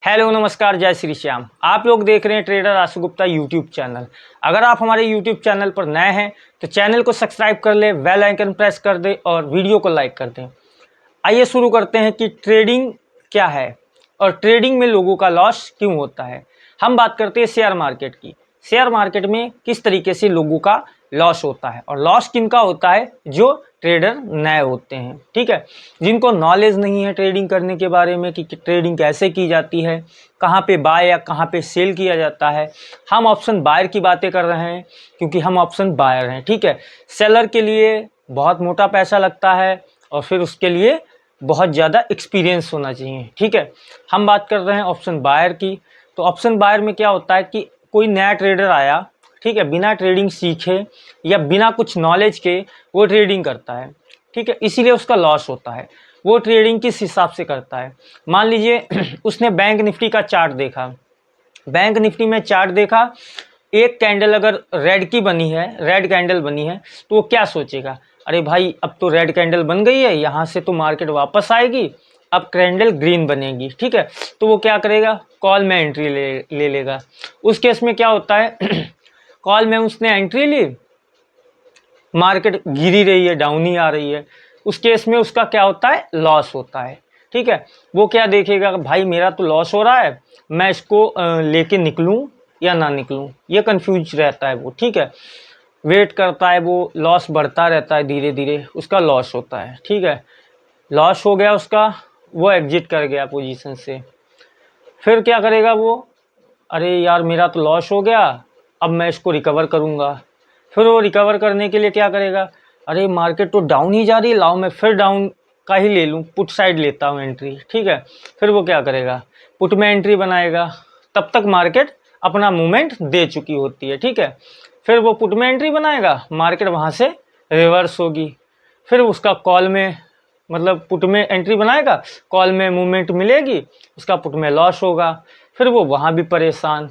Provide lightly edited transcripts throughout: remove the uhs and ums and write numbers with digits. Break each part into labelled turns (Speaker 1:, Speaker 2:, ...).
Speaker 1: Hello नमस्कार, जय श्री श्याम। आप लोग देख रहे हैं ट्रेडर आशु गुप्ता यूट्यूब चैनल। अगर आप हमारे यूट्यूब चैनल पर नए हैं तो चैनल को सब्सक्राइब कर ले, बेल आइकन प्रेस कर दे और वीडियो को लाइक कर दें। आइए शुरू करते हैं कि ट्रेडिंग क्या है और ट्रेडिंग में लोगों का लॉस क्यों होता है। हम बात करते हैं शेयर मार्केट की। शेयर मार्केट में किस तरीके से लोगों का लॉस होता है और लॉस किनका होता है? जो ट्रेडर नए होते हैं, ठीक है, जिनको नॉलेज नहीं है ट्रेडिंग करने के बारे में कि ट्रेडिंग कैसे की जाती है, कहाँ पे बाय या कहाँ पे सेल किया जाता है। हम ऑप्शन बायर की बातें कर रहे हैं क्योंकि हम ऑप्शन बायर हैं, ठीक है। सेलर के लिए बहुत मोटा पैसा लगता है और फिर उसके लिए बहुत ज़्यादा एक्सपीरियंस होना चाहिए, ठीक है। हम बात कर रहे हैं ऑप्शन बायर की। तो ऑप्शन बायर में क्या होता है कि कोई नया ट्रेडर आया, ठीक है, बिना ट्रेडिंग सीखे या बिना कुछ नॉलेज के वो ट्रेडिंग करता है, ठीक है, इसीलिए उसका लॉस होता है। वो ट्रेडिंग किस हिसाब से करता है? मान लीजिए उसने बैंक निफ्टी का चार्ट देखा, बैंक निफ्टी में चार्ट देखा, एक कैंडल अगर रेड की बनी है, रेड कैंडल बनी है, तो वो क्या सोचेगा? अरे भाई अब तो रेड कैंडल बन गई है, यहाँ से तो मार्केट वापस आएगी, अब कैंडल ग्रीन बनेगी, ठीक है। तो वो क्या करेगा? कॉल में एंट्री ले लेगा। उस केस में क्या होता है कॉल में उसने एंट्री ली, मार्केट गिर ही रही है, डाउन ही आ रही है, उस केस में उसका क्या होता है? लॉस होता है, ठीक है। वो क्या देखेगा? भाई मेरा तो लॉस हो रहा है, मैं इसको लेके निकलूं या ना निकलूं, ये कंफ्यूज रहता है वो, ठीक है। वेट करता है, वो लॉस बढ़ता रहता है, धीरे धीरे उसका लॉस होता है, ठीक है। लॉस हो गया उसका, वो एग्जिट कर गया पोजीशन से। फिर क्या करेगा वो? अरे यार मेरा तो लॉस हो गया, अब मैं इसको रिकवर करूँगा। फिर वो रिकवर करने के लिए क्या करेगा? अरे मार्केट तो डाउन ही जा रही है, लाओ मैं फिर डाउन का ही ले लूँ, पुट साइड लेता हूँ एंट्री, ठीक है। फिर वो क्या करेगा? पुट में एंट्री बनाएगा, तब तक मार्केट अपना मूवमेंट दे चुकी होती है, ठीक है। फिर वो पुट में एंट्री बनाएगा, मार्केट वहाँ से रिवर्स होगी। फिर उसका कॉल में, मतलब पुट में एंट्री बनाएगा, कॉल में मूवमेंट मिलेगी, उसका पुट में लॉस होगा। फिर वो वहाँ भी परेशान,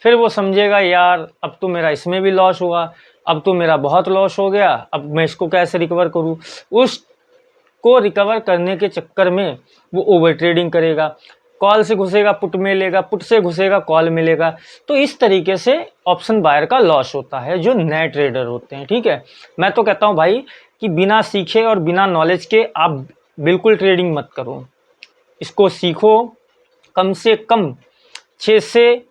Speaker 1: फिर वो समझेगा यार अब तो मेरा इसमें भी लॉस हुआ, अब तो मेरा बहुत लॉस हो गया, अब मैं इसको कैसे रिकवर करूँ। उसको रिकवर करने के चक्कर में वो ओवर ट्रेडिंग करेगा, कॉल से घुसेगा पुट में लेगा, पुट से घुसेगा कॉल में लेगा। तो इस तरीके से ऑप्शन बायर का लॉस होता है जो नए ट्रेडर होते हैं, ठीक है। मैं तो कहता हूँ भाई कि बिना सीखे और बिना नॉलेज के आप बिल्कुल ट्रेडिंग मत करो, इसको सीखो। कम से कम 6 से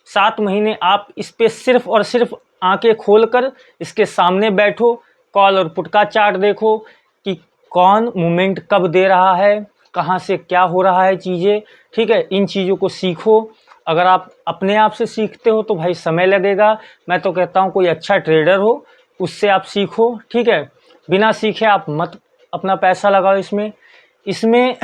Speaker 1: 7 महीने आप इस पे सिर्फ और सिर्फ आंखें खोलकर इसके सामने बैठो, कॉल और पुट का चार्ट देखो कि कौन मूवमेंट कब दे रहा है, कहाँ से क्या हो रहा है चीज़ें, ठीक है। इन चीज़ों को सीखो। अगर आप अपने आप से सीखते हो तो भाई समय लगेगा, मैं तो कहता हूँ कोई अच्छा ट्रेडर हो उससे आप सीखो, ठीक है। बिना सीखे आप मत अपना पैसा लगाओ इसमें। इसमें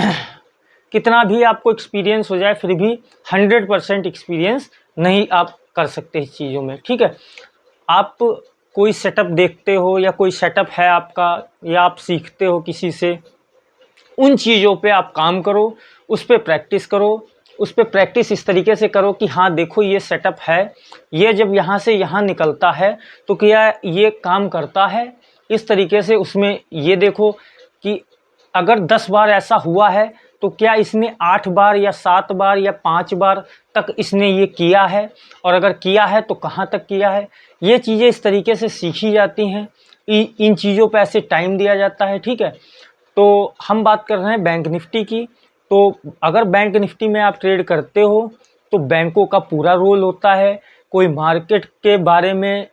Speaker 1: कितना भी आपको एक्सपीरियंस हो जाए फिर भी 100% एक्सपीरियंस नहीं आप कर सकते इस चीज़ों में, ठीक है। आप कोई सेटअप देखते हो या कोई सेटअप है आपका या आप सीखते हो किसी से, उन चीज़ों पे आप काम करो, उस पे प्रैक्टिस करो। उस पे प्रैक्टिस इस तरीके से करो कि हाँ देखो ये सेटअप है, ये जब यहाँ से यहाँ निकलता है तो क्या ये काम करता है, इस तरीके से उसमें ये देखो कि अगर 10 बार ऐसा हुआ है तो क्या इसने 8 बार या 7 बार या 5 बार तक इसने ये किया है, और अगर किया है तो कहाँ तक किया है। ये चीज़ें इस तरीके से सीखी जाती हैं, इन चीज़ों पे ऐसे टाइम दिया जाता है, ठीक है। तो हम बात कर रहे हैं बैंक निफ्टी की। तो अगर बैंक निफ्टी में आप ट्रेड करते हो तो बैंकों का पूरा रोल होता है, कोई मार्केट के बारे में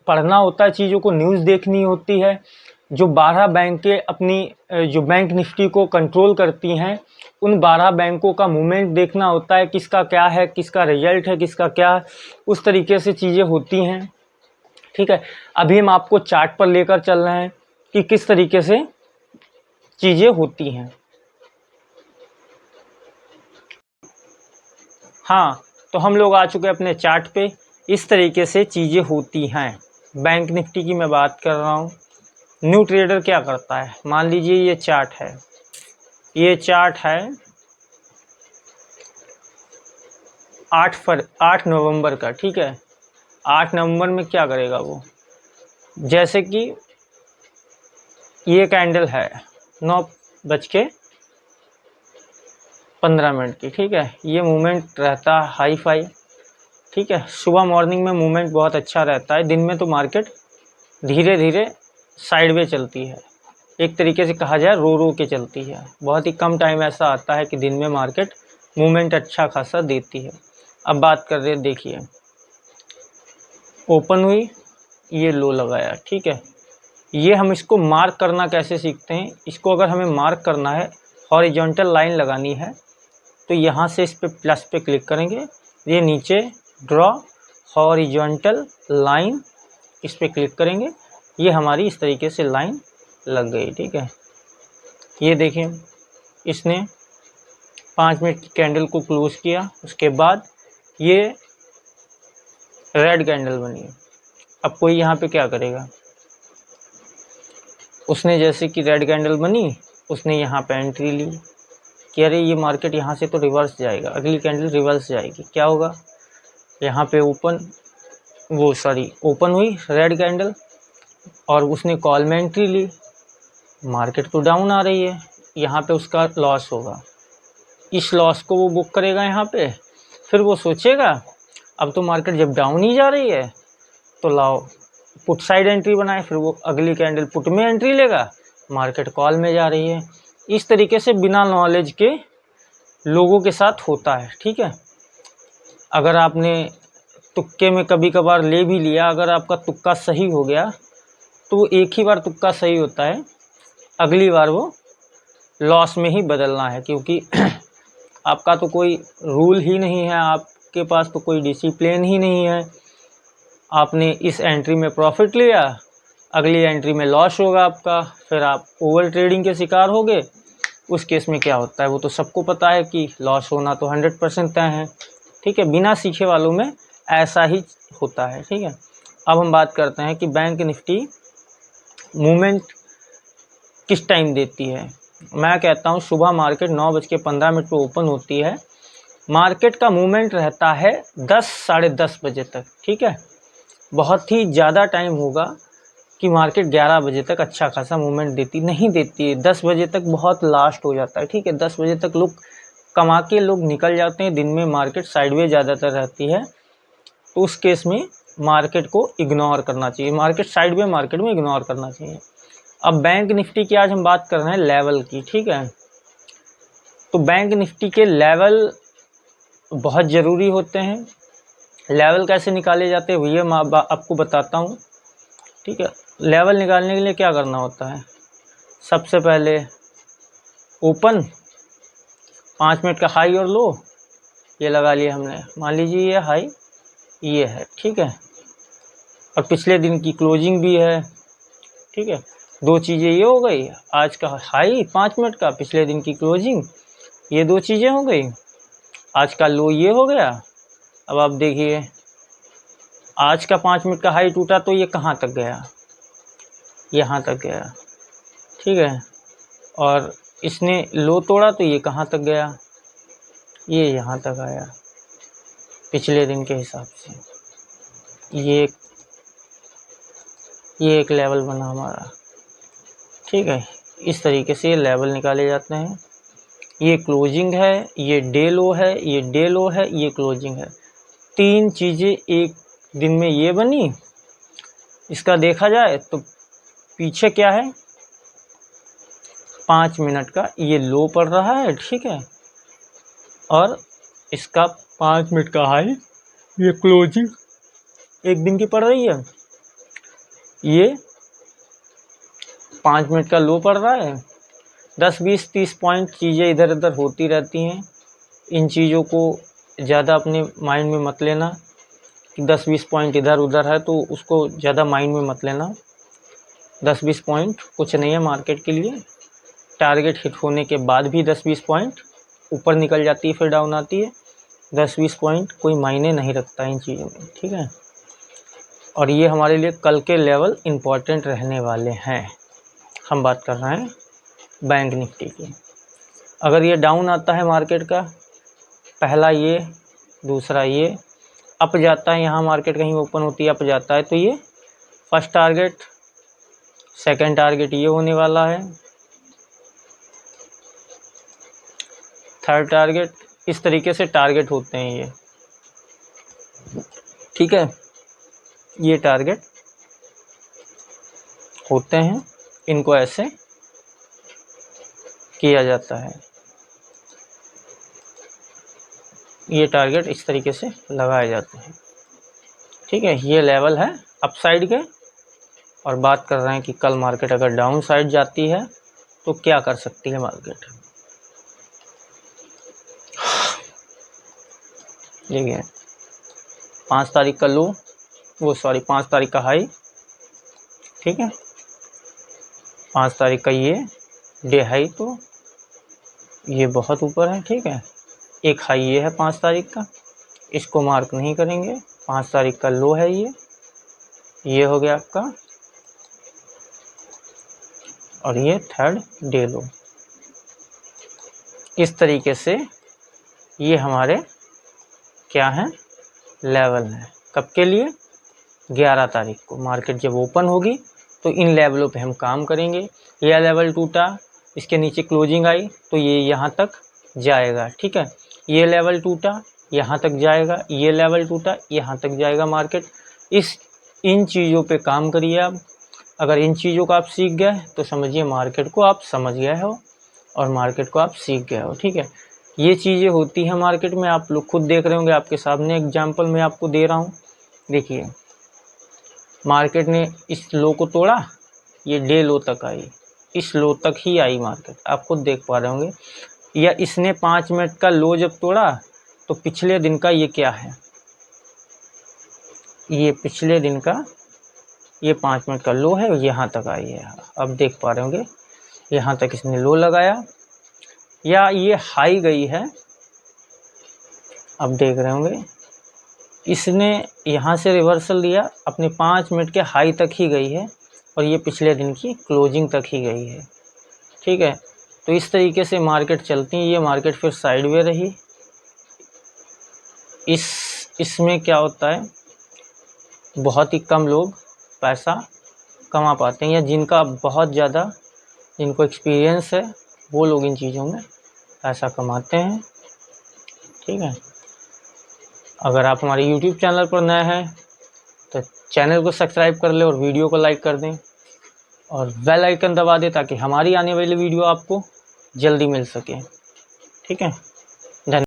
Speaker 1: पढ़ना होता है, चीज़ों को न्यूज़ देखनी होती है। जो 12 बैंकें अपनी जो बैंक निफ्टी को कंट्रोल करती हैं, उन 12 बैंकों का मूवमेंट देखना होता है, किसका क्या है, किसका रिजल्ट है, किसका क्या है, उस तरीके से चीज़ें होती हैं, ठीक है। अभी हम आपको चार्ट पर लेकर चल रहे हैं कि किस तरीके से चीज़ें होती हैं। हाँ, तो हम लोग आ चुके हैं अपने चार्ट पे। इस तरीके से चीज़ें होती हैं। बैंक निफ्टी की मैं बात कर रहा हूँ। न्यू ट्रेडर क्या करता है? मान लीजिए ये चार्ट है, ये चार्ट है 8 नवंबर का, ठीक है। 8 नवंबर में क्या करेगा वो? जैसे कि ये कैंडल है 9 बज के 15 मिनट की, ठीक है। ये मूवमेंट रहता है हाई फाई, ठीक है। सुबह मॉर्निंग में मूवमेंट बहुत अच्छा रहता है। दिन में तो मार्केट धीरे धीरे साइडवे चलती है, एक तरीके से कहा जाए रो रो के चलती है। बहुत ही कम टाइम ऐसा आता है कि दिन में मार्केट मूवमेंट अच्छा खासा देती है। अब बात कर रहे हैं, देखिए ओपन हुई, ये लो लगाया, ठीक है। ये हम इसको मार्क करना कैसे सीखते हैं, इसको अगर हमें मार्क करना है, हॉरिजॉन्टल लाइन लगानी है, तो यहाँ से इस पे प्लस पे क्लिक करेंगे, ये नीचे ड्रॉ हॉरिजॉन्टल लाइन, इस पे क्लिक करेंगे, ये हमारी इस तरीके से लाइन लग गई, ठीक है। ये देखिए इसने 5 मिनट की कैंडल को क्लोज किया, उसके बाद ये रेड कैंडल बनी। अब कोई यहाँ पे क्या करेगा, उसने जैसे कि रेड कैंडल बनी, उसने यहाँ पे एंट्री ली कि अरे ये मार्केट यहाँ से तो रिवर्स जाएगा, अगली कैंडल रिवर्स जाएगी, क्या होगा, यहाँ पे ओपन हुई रेड कैंडल और उसने कॉल में एंट्री ली, मार्केट तो डाउन आ रही है, यहाँ पे उसका लॉस होगा। इस लॉस को वो बुक करेगा यहाँ पे, फिर वो सोचेगा अब तो मार्केट जब डाउन ही जा रही है तो लाओ पुट साइड एंट्री बनाए, फिर वो अगली कैंडल पुट में एंट्री लेगा, मार्केट कॉल में जा रही है। इस तरीके से बिना नॉलेज के लोगों के साथ होता है, ठीक है। अगर आपने तुक्के में कभी कभार ले भी लिया, अगर आपका तुक्का सही हो गया तो वो एक ही बार तुक्का सही होता है, अगली बार वो लॉस में ही बदलना है, क्योंकि आपका तो कोई रूल ही नहीं है, आपके पास तो कोई डिसिप्लिन ही नहीं है। आपने इस एंट्री में प्रॉफिट लिया, अगली एंट्री में लॉस होगा आपका, फिर आप ओवर ट्रेडिंग के शिकार होगे। उस केस में क्या होता है वो तो सबको पता है कि लॉस होना तो 100% तय है, ठीक है। बिना सीखे वालों में ऐसा ही होता है, ठीक है। अब हम बात करते हैं कि बैंक निफ्टी मूवमेंट किस टाइम देती है। मैं कहता हूँ सुबह मार्केट 9:15 पर ओपन होती है, मार्केट का मूवमेंट रहता है 10 साढ़े 10 बजे तक, ठीक है। बहुत ही ज़्यादा टाइम होगा कि मार्केट 11 बजे तक अच्छा खासा मूवमेंट नहीं देती है। 10 बजे तक बहुत लास्ट हो जाता है, ठीक है। 10 बजे तक लोग कमा के लोग निकल जाते हैं, दिन में मार्केट साइडवे ज़्यादातर रहती है, तो उस केस में मार्केट को इग्नोर करना चाहिए, मार्केट साइडवे मार्केट में इग्नोर करना चाहिए। अब बैंक निफ्टी की आज हम बात कर रहे हैं लेवल की, ठीक है। तो बैंक निफ्टी के लेवल बहुत ज़रूरी होते हैं। लेवल कैसे निकाले जाते हैं भैया मैं आपको बताता हूँ, ठीक है। लेवल निकालने के लिए क्या करना होता है, सबसे पहले ओपन 5 मिनट का हाई और लो ये लगा लिया हमने, मान लीजिए ये हाई ये है, ठीक है, और पिछले दिन की क्लोजिंग भी है, ठीक है। दो चीज़ें ये हो गई, आज का हाई 5 मिनट का, पिछले दिन की क्लोजिंग, ये दो चीज़ें हो गई। आज का लो ये हो गया। अब आप देखिए आज का 5 मिनट का हाई टूटा तो ये कहाँ तक गया, यहाँ तक गया, ठीक है। और इसने लो तोड़ा तो ये कहाँ तक गया, ये यहाँ तक आया पिछले दिन के हिसाब से। ये एक लेवल बना हमारा, ठीक है। इस तरीके से ये लेवल निकाले जाते हैं। ये क्लोजिंग है, ये डे लो है, ये डे लो है, ये क्लोजिंग है। 3 चीज़ें एक दिन में ये बनी। इसका देखा जाए तो पीछे क्या है, 5 मिनट का ये लो पड़ रहा है, ठीक है, और इसका 5 मिनट का हाई, ये क्लोजिंग एक दिन की पड़ रही है, ये 5 मिनट का लो पड़ रहा है। 10 20 30 पॉइंट चीज़ें इधर उधर होती रहती हैं, इन चीज़ों को ज़्यादा अपने माइंड में मत लेना कि 10 20 पॉइंट इधर उधर है तो उसको ज़्यादा माइंड में मत लेना। 10 20 पॉइंट कुछ नहीं है मार्केट के लिए, टारगेट हिट होने के बाद भी 10 20 पॉइंट ऊपर निकल जाती है फिर डाउन आती है। 10 20 पॉइंट कोई मायने नहीं रखता इन चीज़ों में, ठीक है। और ये हमारे लिए कल के लेवल इम्पॉर्टेंट रहने वाले हैं। हम बात कर रहे हैं बैंक निफ्टी की। अगर ये डाउन आता है मार्केट का, पहला ये, दूसरा ये, अप जाता है, यहाँ मार्केट कहीं ओपन होती है अप जाता है, तो ये फर्स्ट टारगेट, सेकंड टारगेट ये होने वाला है, थर्ड टारगेट, इस तरीके से टारगेट होते हैं ये, ठीक है। ये टारगेट होते हैं, इनको ऐसे किया जाता है। ये टारगेट इस तरीके से लगाए जाते हैं, ठीक है। ये लेवल है अपसाइड के, और बात कर रहे हैं कि कल मार्केट अगर डाउन साइड जाती है तो क्या कर सकती है मार्केट। देखिए 5 तारीख का लो, वो सॉरी 5 तारीख का हाई, ठीक है। 5 तारीख का ये डे हाई, तो ये बहुत ऊपर है, ठीक है। एक हाई ये है 5 तारीख का, इसको मार्क नहीं करेंगे। 5 तारीख का लो है ये हो गया आपका, और ये थर्ड डे लो। इस तरीके से ये हमारे क्या हैं, लेवल हैं। कब के लिए? 11 तारीख को मार्केट जब ओपन होगी तो इन लेवलों पे हम काम करेंगे। यह लेवल टूटा, इसके नीचे क्लोजिंग आई तो ये यहाँ तक जाएगा, ठीक है। ये लेवल टूटा, यहाँ तक जाएगा, ये लेवल टूटा, यहाँ तक जाएगा मार्केट। इन चीज़ों पे काम करिए आप। अगर इन चीज़ों को आप सीख गए तो समझिए मार्केट को आप समझ गए हो और मार्केट को आप सीख गए हो, ठीक है। ये चीज़ें होती हैं मार्केट में, आप लोग खुद देख रहे होंगे, आपके सामने एग्जांपल मैं आपको दे रहा हूँ। देखिए मार्केट ने इस लो को तोड़ा, ये डे लो तक आई, इस लो तक ही आई मार्केट, आप खुद देख पा रहे होंगे। या इसने 5 मिनट का लो जब तोड़ा तो पिछले दिन का ये क्या है, ये पिछले दिन का ये 5 मिनट का लो है, यहाँ तक आई है। अब देख पा रहे होंगे यहाँ तक इसने लो लगाया, या ये हाई गई है, अब देख रहे होंगे इसने यहाँ से रिवर्सल दिया, अपने 5 मिनट के हाई तक ही गई है, और ये पिछले दिन की क्लोजिंग तक ही गई है, ठीक है। तो इस तरीके से मार्केट चलती है। ये मार्केट फिर साइडवे रही। इसमें क्या होता है, बहुत ही कम लोग पैसा कमा पाते हैं, या जिनका बहुत ज़्यादा, जिनको एक्सपीरियंस है, वो लोग इन चीज़ों में पैसा कमाते हैं, ठीक है। अगर आप हमारे YouTube चैनल पर नए हैं तो चैनल को सब्सक्राइब कर लें और वीडियो को लाइक कर दें और बेल आइकन दबा दें ताकि हमारी आने वाली वीडियो आपको जल्दी मिल सके, ठीक है।